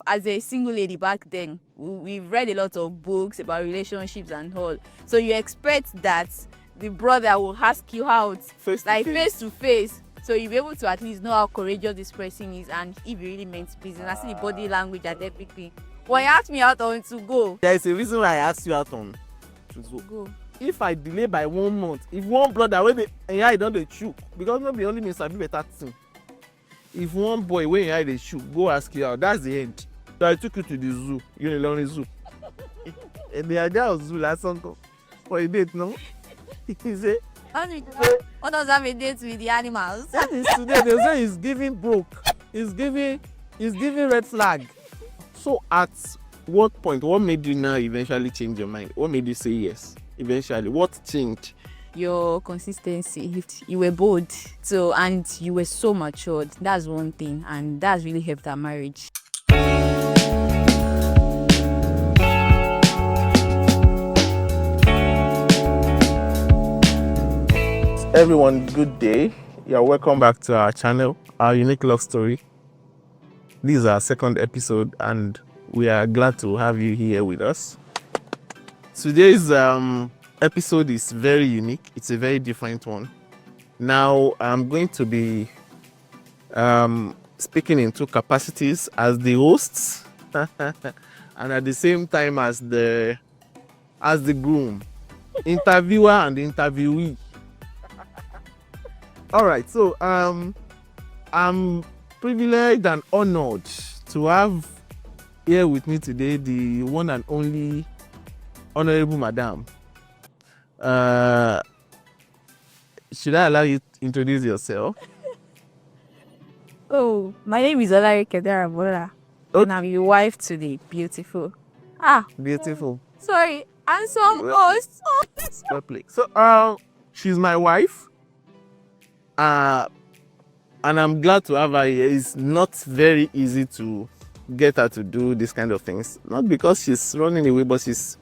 as a single lady back then, we've read a lot of books about relationships and all. So you expect that the brother will ask you out face to face. So you'll be able to at least know how courageous this person is and if he really meant business. I see the body language and everything. But he asked me out on to go. There is a reason why I asked you out on to go. If I delay by 1 month, if one brother wey dey eye don dey chook, because no be only me sabi better thing. If one boy wey eye dey chook go ask you out, that's the end. So I took you to the zoo, Unilorin Zoo. And the idea of zoo last song for a date, no? He say, what does have a date with the animals? that is today. They say he's giving broke. He's giving red flag. So at what point, what made you now eventually change your mind? What made you say yes? Eventually, what changed? Your consistency. You were bold. So, and you were so matured. That's one thing. And that's really helped our marriage. Everyone, good day. You're welcome back to our channel, Our Unique Love Story. This is our second episode and we are glad to have you here with us. Today's episode is very unique. It's a very different one. Now, I'm going to be speaking in two capacities, as the host and at the same time as the groom, interviewer and interviewee. All right, so I'm privileged and honored to have here with me today the one and only Honorable Madam. Should I allow you to introduce yourself? Oh, my name is DARAMOLAs. Oh. And I'm your wife to the beautiful. Beautiful. Sorry, handsome host. Well played. So she's my wife. And I'm glad to have her here. It's not very easy to get her to do this kind of things. Not because she's running away, but she's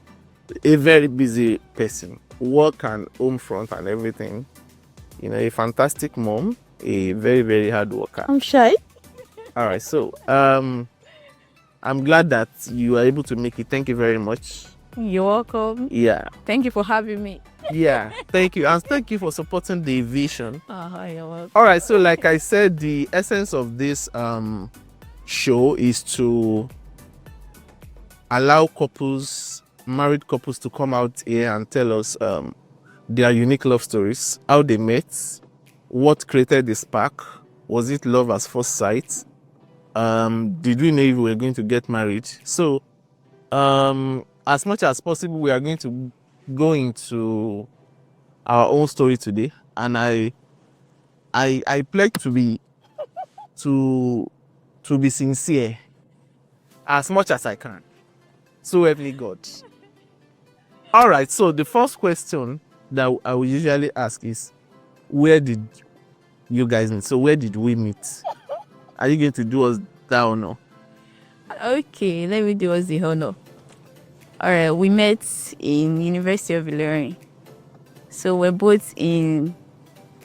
a very busy person. Work and home front and everything. You know, a fantastic mom, a very, very hard worker. I'm shy. All right, so I'm glad that you are able to make it. Thank you very much. You're welcome. Yeah. Thank you for having me. Yeah, thank you. And thank you for supporting the vision. You're welcome. All right, so like I said, the essence of this show is to allow married couples to come out here and tell us their unique love stories, how they met, what created the spark, was it love at first sight, did we know if we were going to get married? So as much as possible, we are going to go into our own story today, and I pledge to be sincere as much as I can. So help me God. All right, so the first question that I will usually ask is, where did you guys meet? So where did we meet? Are you going to do us that honor? Okay, let me do us the honor. All right, we met in University of Ilorin. So we're both in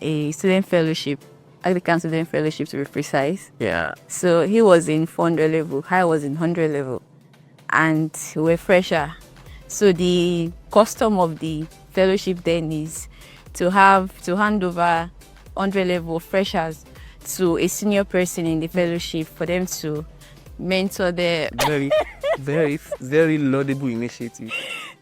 a student fellowship, Anglican student fellowship to be precise. Yeah. So he was in 400 level, I was in 100 level, and we're fresher. So the custom of the fellowship then is to hand over 100 level freshers to a senior person in the fellowship for them to mentor their very, very laudable initiative.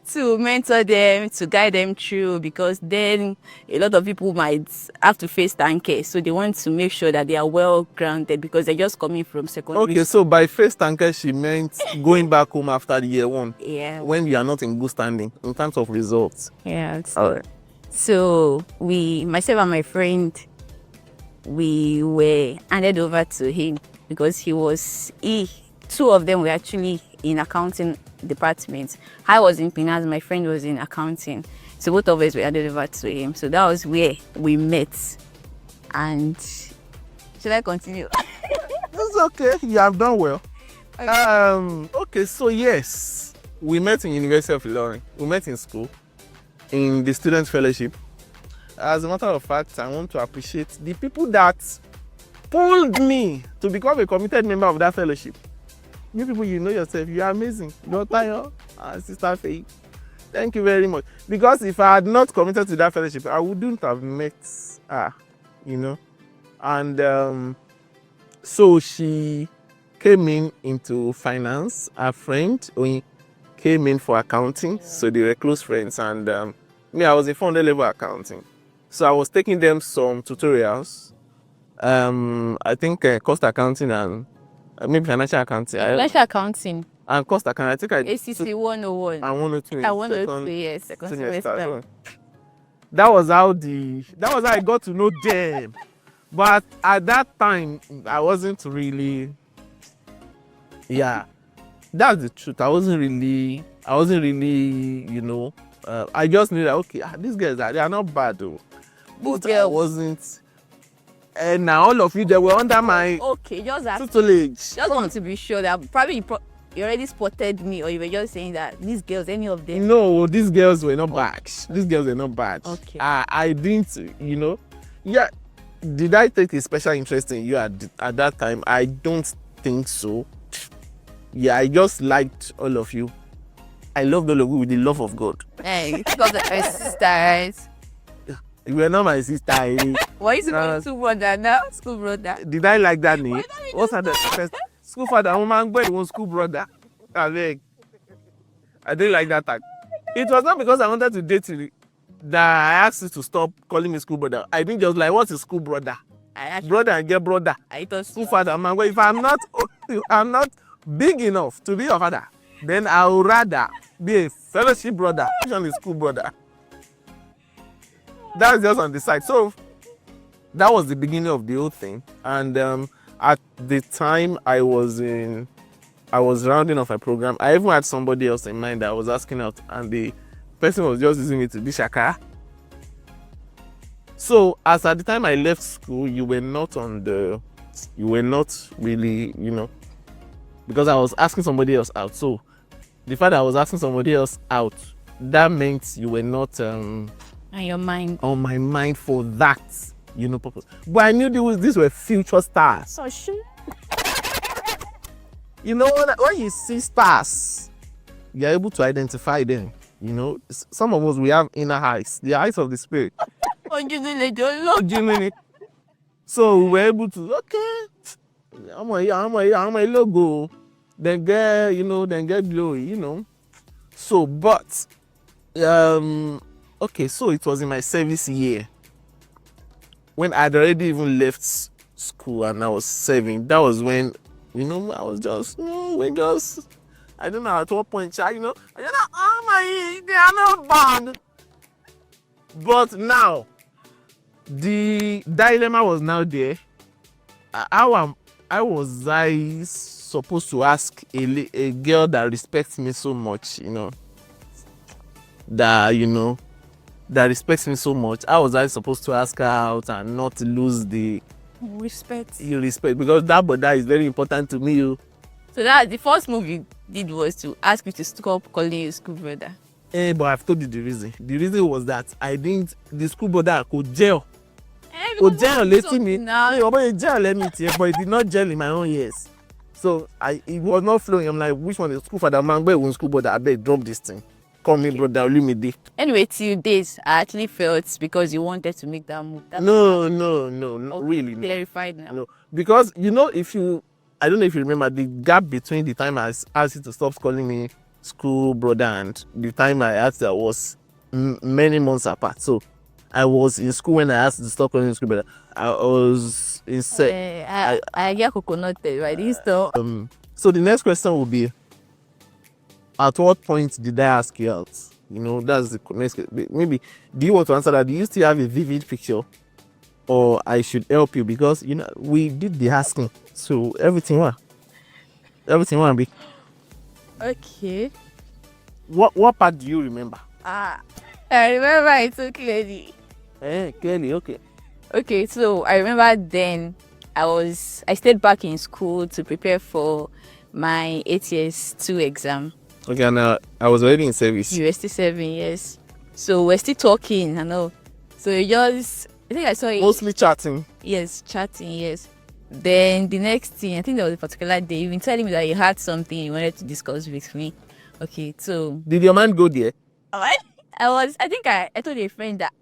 To mentor them, to guide them through, because then a lot of people might have to face tanker. So they want to make sure that they are well grounded because they're just coming from secondary. Okay, so by face tanker, she meant going back home after the year one. Yeah. When you are not in good standing in terms of results. Yeah. All right. So myself and my friend, we were handed over to him because two of them were actually in accounting department. I was in finance, my friend was in accounting. So both of us were handed over to him. So that was where we met. And should I continue? It's okay. You have done well. Okay. Okay, so yes, we met in University of Ilorin. We met in school, in the student fellowship. As a matter of fact, I want to appreciate the people that pulled me to become a committed member of that fellowship. You people, you know yourself. You are amazing. Your Tayo and Sister Faye. Thank you very much. Because if I had not committed to that fellowship, I wouldn't have met her, you know. And so she came into finance. Her friend came in for accounting. So they were close friends. And I was in 400 level accounting. So I was taking them some tutorials. I think cost accounting and maybe financial accounting. Financial accounting. And cost accounting. I think I ACC 101. And 102. I 102, yes. Second semester. So that was how I got to know them. But at that time, I wasn't really. Yeah, that's the truth. I wasn't really. You know. I just knew that okay, these girls they are not bad though. But I wasn't. And now all of you they were under my tutelage. Just want to be sure that probably you already spotted me, or you were just saying that these girls, any of them. No, these girls were not bad. These girls were not bad. Okay. I didn't, you know. Yeah. Did I take a special interest in you at that time? I don't think so. Yeah, I just liked all of you. I loved all of you with the love of God. Hey, because of my sister, right? You were not my sister. Why is it school brother now? School brother. Did I like that name? What's that? First school father, woman, boy, one school brother. I didn't like that tag. It was not because I wanted to date you that I asked you to stop calling me school brother. I didn't just like, what's a school brother? Brother and get brother. I thought school father, man. If I'm not big enough to be your father, then I would rather be a fellowship brother than a school brother. That's just on the side. So that was the beginning of the whole thing. And at the time I was rounding off a program. I even had somebody else in mind that I was asking out, and the person was just using me to be shaka. So as at the time I left school, you were not really, you know, because I was asking somebody else out. So the fact that I was asking somebody else out, that meant you were not on my mind for that, you know, purpose. But I knew these were future stars. So sure. You know, when you see stars, you're able to identify them. You know, some of us, we have inner eyes, the eyes of the spirit. So we were able to, okay, I'm a logo, then get glory, you know. So, but, okay, so it was in my service year when I'd already even left school and I was serving. That was when, you know, I was just, I don't know at what point, you know, they are not bad. But now, the dilemma was now there. How was I supposed to ask a girl that respects me so much, you know, that respects me so much? How was I supposed to ask her out and not lose the respect? Because that brother is very important to me. So that the first move you did was to ask me to stop calling you school brother. But I've told you the reason. The reason was that the school brother could jail. Could jail letting me. Let me tell, but it did not gel in my own ears. So it was not flowing. I'm like, which one is school father? Man, where school brother? I beg, drop this thing. Call me brother, leave me there. Anyway, till days, I actually felt because you wanted to make that move. No, not really. Clarified now. No, because you know, I don't know if you remember the gap between the time I asked you to stop calling me school brother and the time I asked that was many months apart. So I was in school when I asked to stop calling me school brother. I was in I get coconut right this though. So the next question will be, at what point did I ask you out? You know, that's the next. Maybe do you want to answer that? Do you still have a vivid picture, or I should help you? Because you know we did the asking, so everything will be okay. What part do you remember? I remember it so clearly. Clearly, okay. Okay, so I remember then I stayed back in school to prepare for my ATS 2 exam. Okay, now I was already in service. You were still serving, yes. So we're still talking, I know. So I think I saw it. Mostly chatting. Yes, chatting, yes. Then the next thing, I think there was a particular day, you've been telling me that you had something you wanted to discuss with me. Okay, so Did your man go there? I told a friend that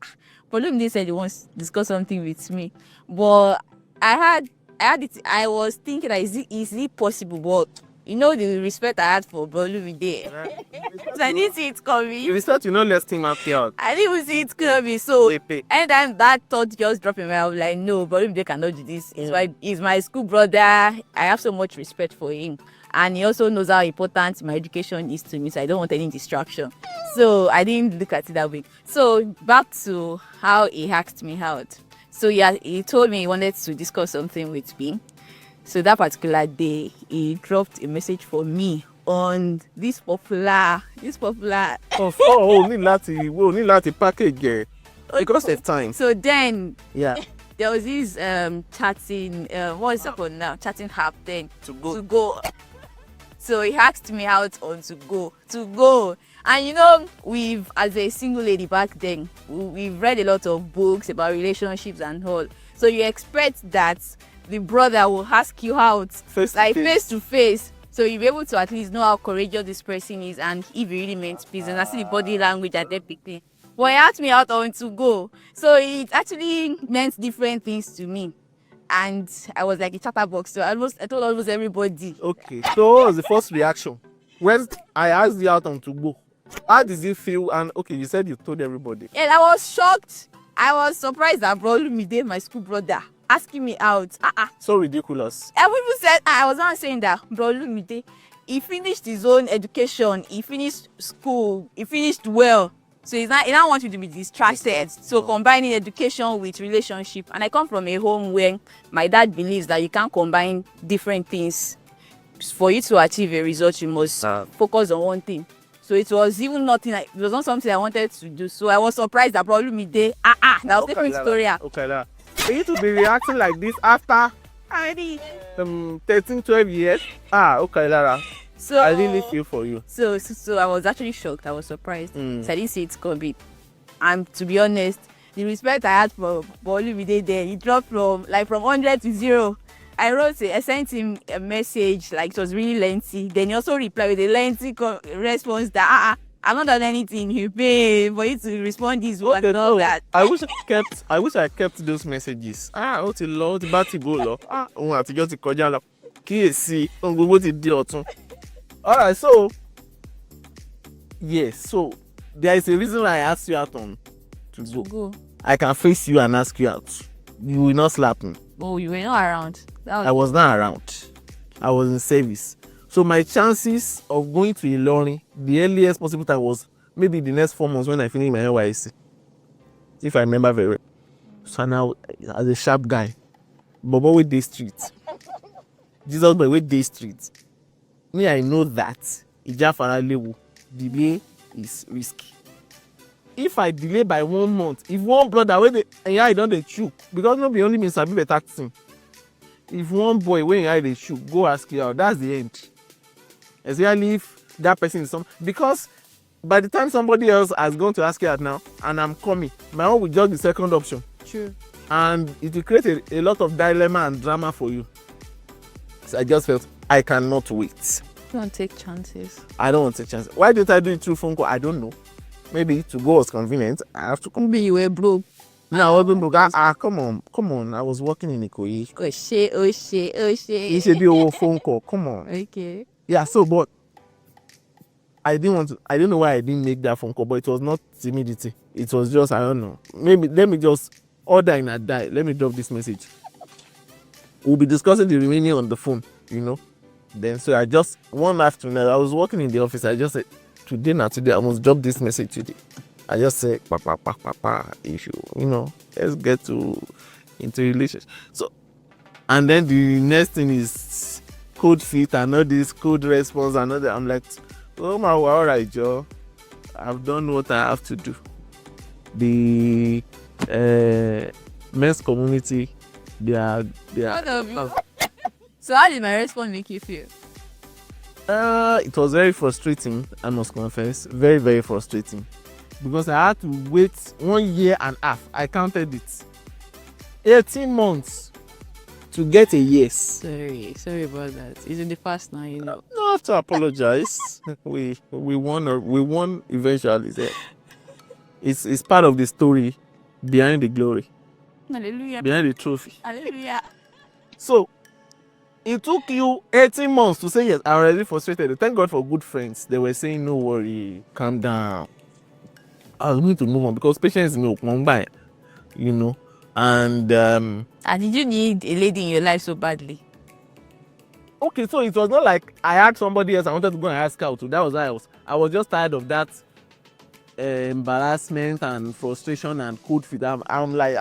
Bolumide said he wants to discuss something with me. But I had it, I was thinking that is it possible? But you know the respect I had for Bolumide. So I didn't see it coming. You start, let's team up out. I didn't even see it coming. So anytime that thought just dropped in my head, I was like, no, Bolumide cannot do this. He's my school brother. I have so much respect for him. And he also knows how important my education is to me, so I don't want any distraction. So I didn't look at it that way. So back to how he asked me out. So yeah, he told me he wanted to discuss something with me. So that particular day, he dropped a message for me on this popular. Oh, need láti package because of time. So then, yeah, there was this chatting. What is it called now? Chatting app then to go. So he asked me out on to go. And we've, as a single lady back then, we've read a lot of books about relationships and all. So you expect that the brother will ask you out face to face. So you'll be able to at least know how courageous this person is and if he really meant business. I see the body language that they're picking. But he asked me out on to go. So it actually meant different things to me. And I was like a chatterbox, so I told almost everybody. Okay, so what was the first reaction when I asked you out on to go? How did you feel? And okay, you said you told everybody. Yeah, I was shocked. I was surprised that Bolumide, my school brother, asking me out. So ridiculous. And people said, I was not saying that Bolumide, he finished his own education, he finished school, he finished well. So he don't want you to be distracted. So combining education with relationship. And I come from a home where my dad believes that you can't combine different things. For you to achieve a result, you must focus on one thing. So it was even nothing. It was not something I wanted to do. So I was surprised that probably day. That was different story. Okay, for you to be reacting like this after already 13, 12 years. Okay, Lara. So I really feel for you. So I was actually shocked. I was surprised. So I didn't see it coming. And to be honest, the respect I had for Bolumide there, he dropped from 100 to 0. I sent him a message, it was really lengthy. Then he also replied with a lengthy response that I've not done anything. You pay for you to respond this one and all that. I wish I kept those messages. Ó ti lọ, ó ti bá ti go lọ. Òun àtijọ́ ti kọjá lọ. Kíyèsí, ohun gbogbo ti di ọ̀tun. Alright, so yes, so there is a reason why I asked you out on to go. I can face you and ask you out. You will not slap me. Oh, you were not around. I was not around. I was in service. So my chances of going to Ilorin, the earliest possible time was maybe the next 4 months when I finish my NYSC. If I remember very well. So now, as a sharp guy, Bobo with day street. Jesus boy with day street. Me, I know that Ijafara level delay is risky. If I delay by 1 month, if one brother wey I don't dey chook, because no be only me sabi better thing. If one boy wey I dey chook go ask you out, that's the end. Especially if that person is because by the time somebody else has gone to ask you out now and I'm coming, my own will just be second option. True. And it will create a lot of dilemma and drama for you. So I just felt I cannot wait. You don't take chances. I don't want to take chances. Why didn't I do it through phone call? I don't know. Maybe to go was convenient. I have to come. Maybe you were broke. No, I wasn't broke. Come on. I was working in Ikoyi. Oh shit. It should be a phone call. Come on. Okay. Yeah, so but I didn't want to. I don't know why I didn't make that phone call, but it was not timidity. It was just, I don't know. Maybe let me just order in a die. Let me drop this message. We'll be discussing the remaining on the phone, Then so I just one afternoon I was working in the office. I just said today I must drop this message today. I just said issue, let's get into relationship. So and then the next thing is code fit and all this code response and all that. I'm like, oh my, all right, Joe. I've done what I have to do. The men's community, they are. So how did my response make you feel? It was very frustrating, I must confess. Very, very frustrating. Because I had to wait 1 year and a half. I counted it. 18 months to get a yes. Sorry about that. It's in the past now, you know. No have to apologize. we won eventually. It's part of the story behind the glory, Hallelujah. behind the trophy. Hallelujah. So it took you 18 months to say yes. I'm already frustrated. Thank God for good friends. They were saying, no worry, calm down. I was going to move on because patience may come by, you know. And And did you need a lady in your life so badly? okay, so it was not like I had somebody else I wanted to go and ask out to. That was how I was just tired of that embarrassment and frustration and cold feet. I'm like,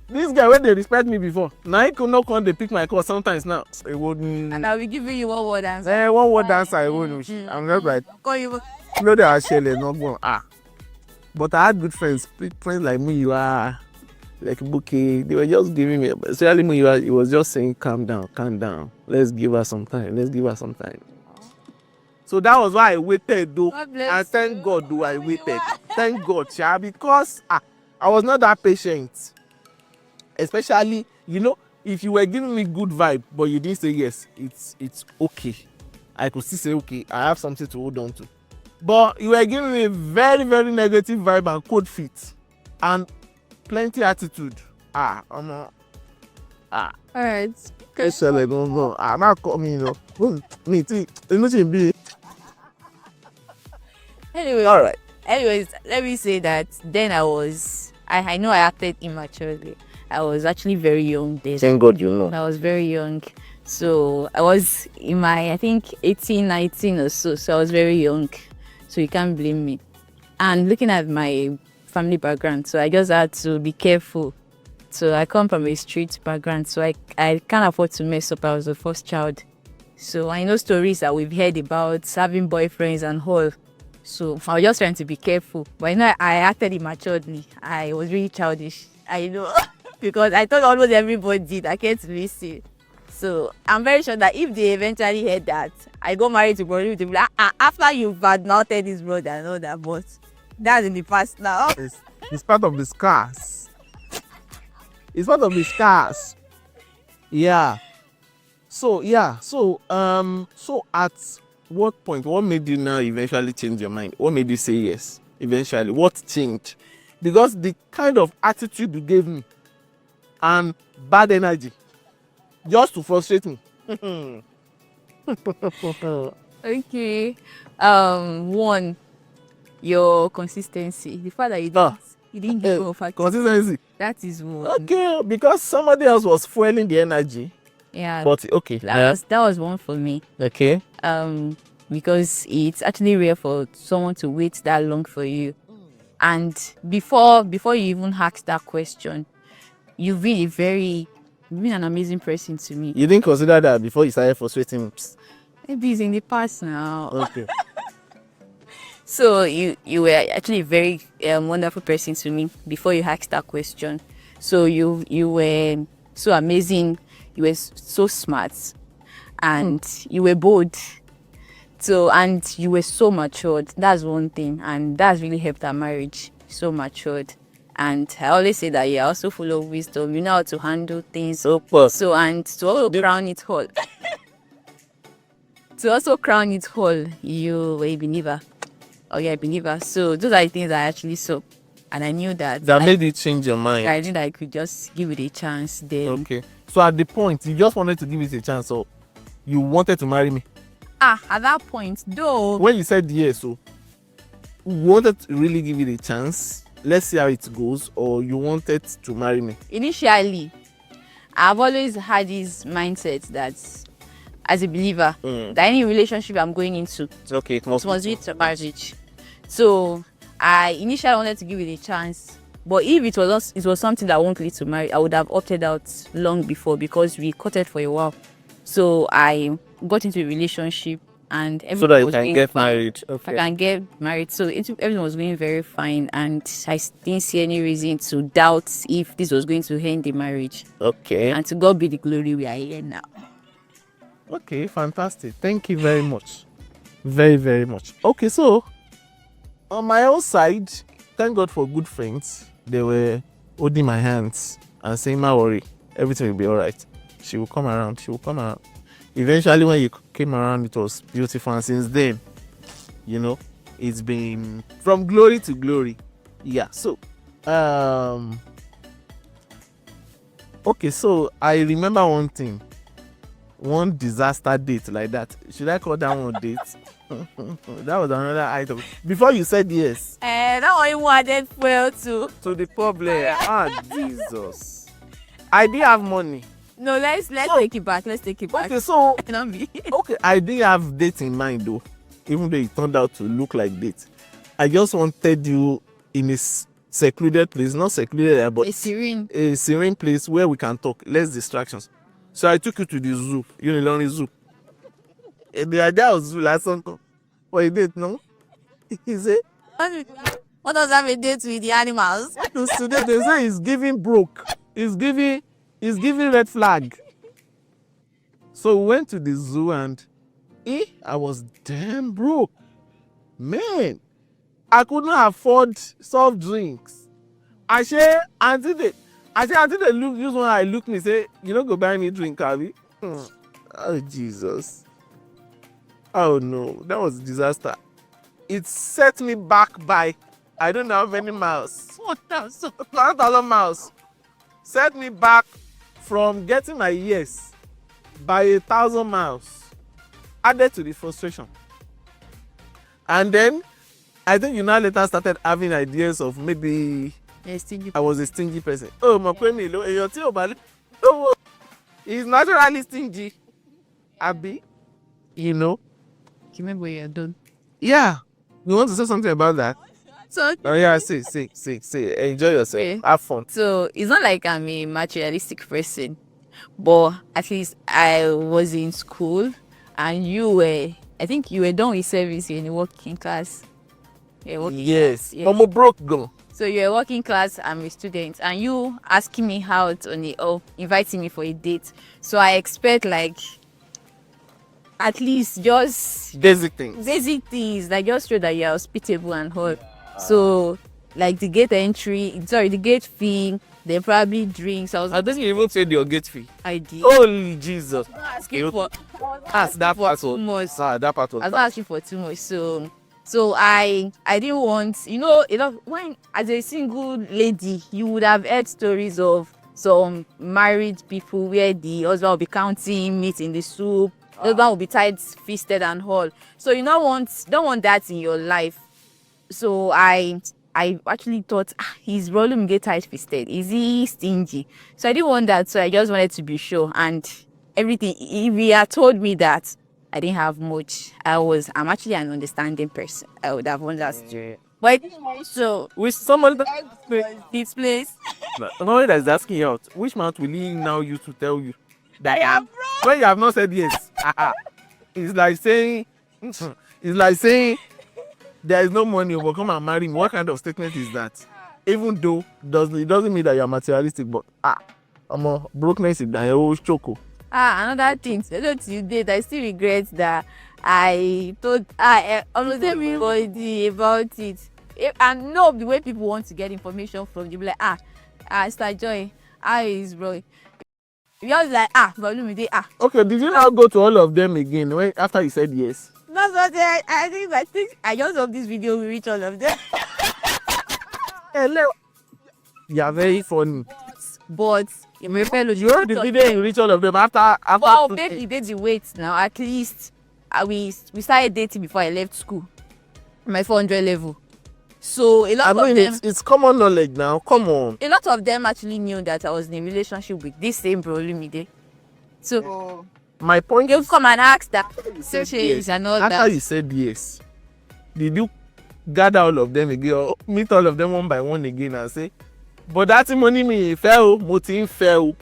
this guy, when they respect me before, now he could not come, they pick my call sometimes now. It wouldn't. And I'll be giving you one word answer. One word answer, I won't. I'm not like, Call you. no, they are sharing, not going. But I had good friends like me, you are like Bouquet. They were just giving me, especially me, he was just saying, calm down. Let's give her some time. So that was why I waited, though. And thank God, though, I waited. Thank God, because I was not that patient. Especially, you know, if you were giving me good vibe, but you didn't say yes, it's okay. I could still say, okay, I have something to hold on to. But you were giving me very, very negative vibe and cold feet. And plenty attitude. I'm not. Alright. No. I'm not coming, you know. Me too. Anyway, Alright. Anyways, let me say that then I know I acted immaturely. I was actually very young then. Thank God you know. I was very young. So I was in my, I think, 18, 19 or so. So I was very young. So you can't blame me. And looking at my family background, so I just had to be careful. So I come from a street background, so I can't afford to mess up. I was the first child. So I know stories that we've heard about having boyfriends and all. So I was just trying to be careful. But you know, I acted immaturely. I was really childish. I know. Because I thought almost everybody did. I can't listen. So I'm very sure that if they eventually heard that I got married to brother, they'll be like, after you've adopted this brother and all that, but that's in the past now. It's part of the scars. It's part of the scars. Yeah. So at what point, what made you now eventually change your mind? What made you say yes? Eventually, what changed? Because the kind of attitude you gave me and bad energy just to frustrate me. Okay. One, your consistency. The fact that you didn't give up. Consistency. That is one. Okay, because somebody else was fueling the energy. Yeah. But okay. That was one for me. Okay. Because it's actually rare for someone to wait that long for you. And before you even ask that question, you've been an amazing person to me. You didn't consider that before you started frustrating me? Maybe it's in the past now. Okay. So you were actually a very wonderful person to me before you asked that question. So you were so amazing. You were so smart, and you were bold. So and you were so matured. That's one thing, and that's really helped our marriage. So matured. And I always say that you're also full of wisdom. You know how to handle things. So and to also crown it all. You were a believer. Oh, you're a believer. So those are the things I actually saw. And I knew that. That made you change your mind. I knew that I could just give it a chance then. Okay. So at the point, you just wanted to give it a chance. So you wanted to marry me. At that point, though. When you said yes, so you wanted to really give it a chance. Let's see how it goes, or you wanted to marry me? Initially, I've always had this mindset that as a believer, that any relationship I'm going into, it must lead to marriage. So I initially wanted to give it a chance. But if it was something that won't lead to marriage, I would have opted out long before because we courted for a while. So I got into a relationship and everything so that you was can going get fine. married. Okay. I can get married. So everything was going very fine, and I didn't see any reason to doubt if this was going to end the marriage. Okay. And to God be the glory, we are here now. Okay, fantastic. Thank you very much. Very, very much. Okay, so on my own side, thank God for good friends. They were holding my hands and saying, "Ma worry, everything will be all right. She will come around. She will come around. Eventually, when you came around, it was beautiful. And since then, you know, it's been from glory to glory. Yeah. So, okay. So I remember one thing, one disaster date like that. Should I call that one date? That was another item. Before you said yes. That one you wanted well too. To the problem. Jesus. I didn't have money. No, let's take it back. Let's take it back. Okay, so Not me. okay, I didn't have date in mind though, even though it turned out to look like date. I just wanted you in a secluded place, not secluded, but A serene. a serene place where we can talk, less distractions. So I took you to the zoo, Unilonri Zoo. And the idea of zoo last song, for a date, no? He said, What does that have a date with the animals? today they say he's giving broke. He's giving red flag. So we went to the zoo and I was damn broke. Man, I couldn't afford soft drinks. I say until they look use one eye look me say, you know, go buy me drink, Abby. Oh Jesus. Oh no, that was a disaster. It set me back by I don't know how many miles. 1,000 miles. Set me back from getting my yes by 1,000 miles. Added to the frustration. And then I think you now later started having ideas of maybe I was a stingy person. Oh, my he's naturally stingy. Abby, you know. Remember you're done. Yeah. You want to say something about that? So Oh yeah, say. Enjoy yourself. Okay. Have fun. So it's not like I'm a materialistic person, but at least I was in school and I think you were done with service, you're in the working class. Yes. Yes. I'm a broke girl. So you're a working class, I'm a student, and you asking me out inviting me for a date. So I expect like at least just Basic things. like just show that you're hospitable and all. So like the gate fee, they probably drinks. I think you even said your gate fee. I did. Holy Jesus. Asking for That part too much. was. That part was. I was not asking for too much. So I didn't want, when as a single lady, you would have heard stories of some married people where the husband will be counting meat in the soup, the husband will be tight-fisted and all. So you don't want that in your life. So I actually thought his volume get tight-fisted. Is he stingy? So I didn't want that. So I just wanted to be sure. And everything, if he had told me that I didn't have much, I'm actually an understanding person. I would have understood. But so With someone this place, somebody that is asking you out, which mouth will he now use to tell you that I am when you have not said yes? It's like saying there is no money, but come and marry me. What kind of statement is that? Even though it doesn't mean that you are materialistic, but brokenness is that always choco. another thing. Till date, I still regret that I told almost everybody about it. And know the way people want to get information from you, be like Star Joy, how is bro? You always like Okay, did you now go to all of them again after you said yes? That's what I think I just hope this video will reach all of them. Hello. You are very funny. But You heard the video and reach all of them after. Well, baby, the wait now. At least we started dating before I left school. My 400 level. So a lot of them. It's common knowledge now. Come on. A lot of them actually knew that I was in a relationship with this same bro Lumide. So My point you is, come and ask that. yes. And all After that. you said yes, did you gather all of them again or meet all of them one by one again and say, but that money me fell, motin fell?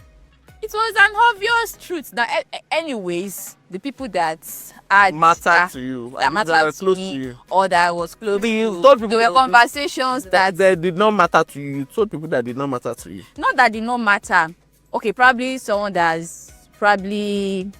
It was an obvious truth that anyways, the people that had Matter to you, that mattered to close me, to you. or that was close to You you. told people There were conversations that did not matter to you. You told people that did not matter to you. not that did not matter. Okay, probably someone that's probably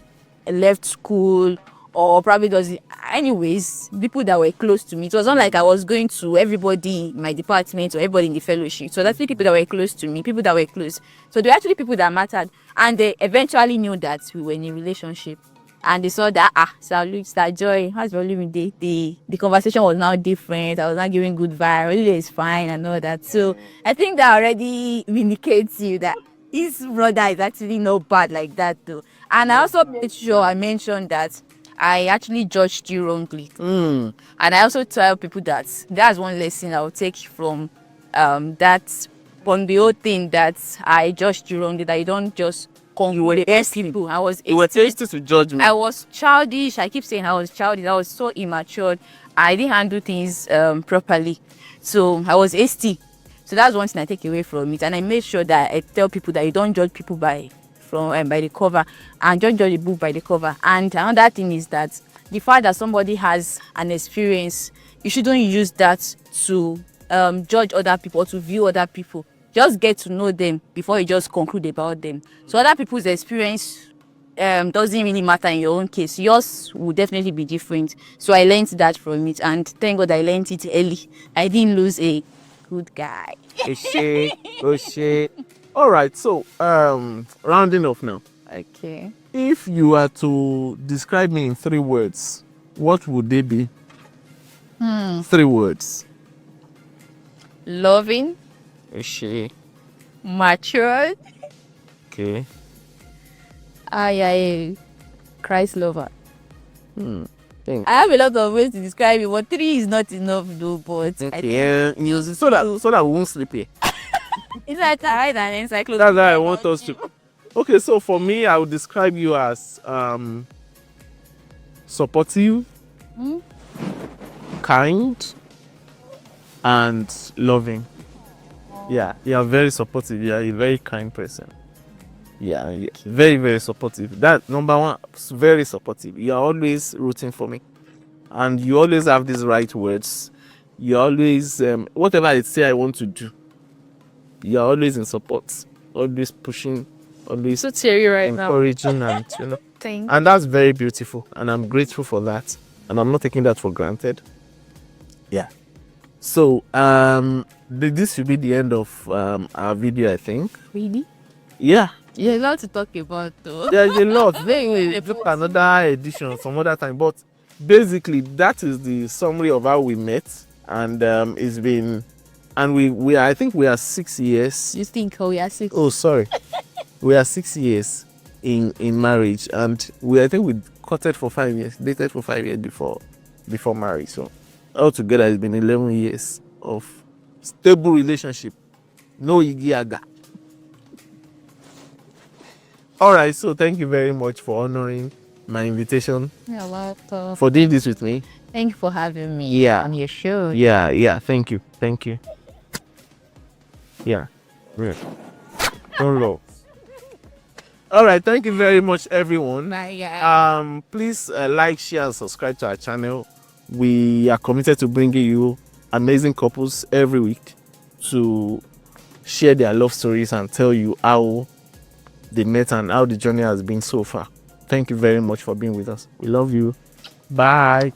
left school or probably doesn't. anyways, people that were close to me. It was not like I was going to everybody in my department or everybody in the fellowship. So that's the people that were close to me, people that were close. So they were actually people that mattered, and they eventually knew that we were in a relationship. And they saw that Sir Luke, Sir Joy, how's your living day? The conversation was now different. I was not giving good vibe. Really is fine and all that. So I think that already indicates you that his brother is actually not bad like that though. And I also made sure I mentioned that I actually judged you wrongly. And I also tell people that that's one lesson I'll take from that, from the whole thing, that I judged you wrongly, that you don't just You were people. I was You were tasty to judge me. I was childish. I keep saying I was childish. I was so immature. I didn't handle things properly. So I was hasty. So that's one thing I take away from it. And I made sure that I tell people that you don't judge people by the cover, and don't judge a book by the cover. And another thing is that the fact that somebody has an experience, you shouldn't use that to judge other people or to view other people. Just get to know them before you just conclude about them. So other people's experience doesn't really matter in your own case. Yours will definitely be different. So I learned that from it, and thank God I learned it early. I didn't lose a good guy. All right, so rounding off now. Okay. If you are to describe me in 3 words, what would they be? 3 words. Loving, matured, Okay. Christ lover. Thanks. I have a lot of ways to describe it, but 3 is not enough though. But Yeah, so that we won't sleep here. it's like I write an encyclopedia. That's how I want us to. Okay, so for me, I would describe you as supportive, kind, and loving. Yeah, you are very supportive. You are a very kind person. Yeah, very, very supportive. That number one, very supportive. You are always rooting for me, and you always have these right words. You always, whatever I say I want to do, you are always in support, always pushing, always So teary right now. encouraging, and Thank and that's very beautiful, and I'm grateful for that, and I'm not taking that for granted. Yeah. So this should be the end of our video, I think. Really? Yeah. Yeah, a lot to talk about though. There's a lot. Maybe look another edition some other time. But basically, that is the summary of how we met, and it's been, and we are, I think we are 6 years. You think we are 6? Oh, sorry, we are 6 years in marriage, and I think we courted for 5 years, dated for 5 years before marriage. So altogether, it's been 11 years of stable relationship. No igiaga. All right, so thank you very much for honoring my invitation, You're welcome. for doing this with me. Thank you for having me Yeah. on your show. Yeah, thank you. Yeah. Don't love. All right, thank you very much, everyone. Bye. Please like, share, and subscribe to our channel. We are committed to bringing you amazing couples every week to share their love stories and tell you how they met and how the journey has been so far. Thank you very much for being with us. We love you. Bye.